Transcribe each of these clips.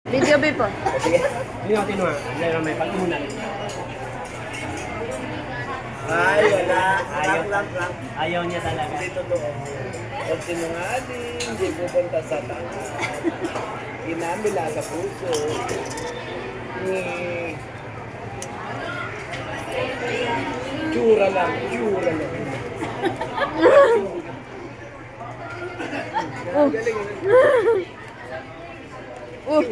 Video B po. Sige. Hindi ako tinuha. Hindi may pag-unan. Ay, wala. Ayaw. Lang. Ayaw niya talaga. Hindi totoo. Pag sinungaling, hindi pupunta sa tanga. Inamila sa puso. Tsura lang. Oh. Galing. Oh.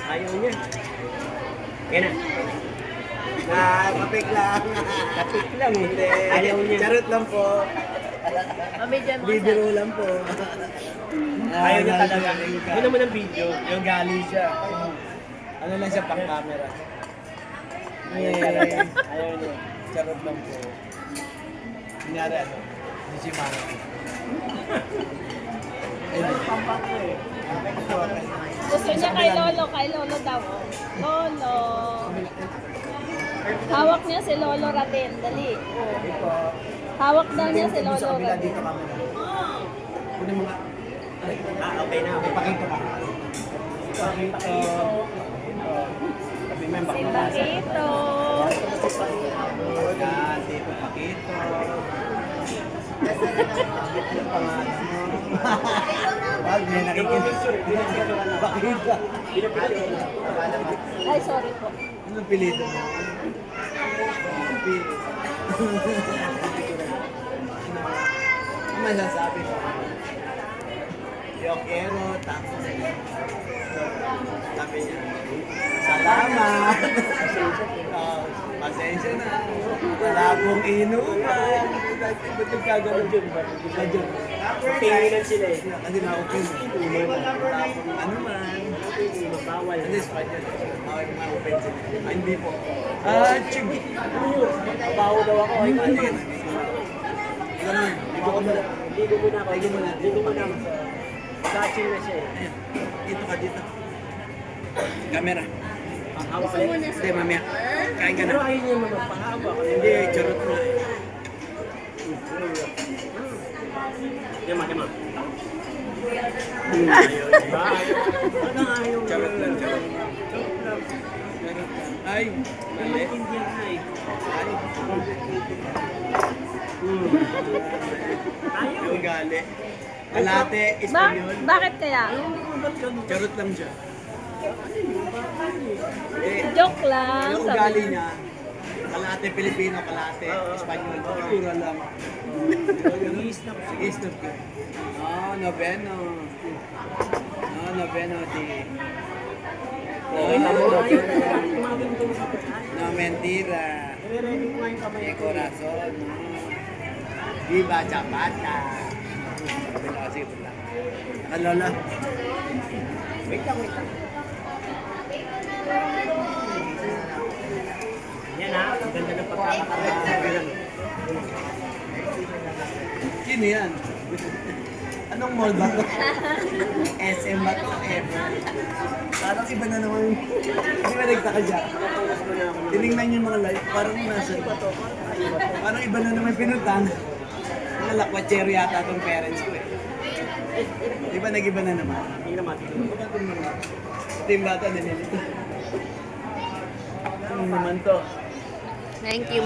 Ayaw niya. Yan na. Kapik lang. Kapit lang eh. Hindi. Ayaw niya. Charot lang po. Mabidyan mo Bibiro lang po. Ayaw niya talaga. Yun naman ang video. Yung galing siya. Ano lang siya pang camera. Ayaw niya. Charot lang po. Kunyari ano? Hindi si Mara. Gusto niya kay Lolo daw. Lolo. Hawak niya si Lolo Raten, dali. Hawak daw niya si Lolo Raten. Dito kami na. Kunin mo nga. Okay na. Pakito ka. Pakito. Sabi mo yung Si bakla. Pakito. Yan, dito Pakito. Yung pangalan mo. Wag, may nakikinig. Pakito. Ay, sorry po. Anong pilido mo? Anong pilido? Ano masasabi ko? Yo quiero, tapos sabi niya, salamat! Pasensya na. Wala pong inuman. Ba't nagkagano'n dyan? Dyan. Tinginan sila eh. Kasi na-open. Wala pong ano man. Bawal. Ano yung Spanish? Ma-open sila. Ah, hindi po. Chig! Ano yun? Bawo daw ako. Ay, Ano yun? Ganun. Ligo ka muna. Ligo muna ako. Ligo muna. Ligo muna ako. Catching na siya eh. Ayan. Dito ka dito. Camera. Ang hawak ko eh. Hindi, mamaya. Kain ka Pero na. ayaw niya magpahawak. Hindi, charot na eh. Dima. Ayaw niya. Parang ayaw niya. Charot lang, charot. Ay, mali. Indian na eh. Ay. Ayaw. Yung gali. Kalate, Espanyol. Bakit kaya? Charot lang siya. Eh, Joke lang. yung ugali niya, kalate Pilipino, kalate Espanyol. Kultura lang. Sige, stop ka. Noveno. Noveno di. No mentira. Nire-ready ko nga yung kamay De ko. corazón. Viva Zapata. Sige, punta. Lola. Wait lang. Yan ha, ang ganda ng pagkakatawa. Sino yan? Anong mall ba to? SM ba to? Parang iba na naman. Hindi ba nagtaka dyan? Tinignan yung mga live, parang nasa iba to. Parang iba na naman pinuntahan. Mga lakwachero yata itong parents ko eh. Di ba nag-iba na naman? Hindi naman. Ito yung bata nililito. Ano naman to? Thank you.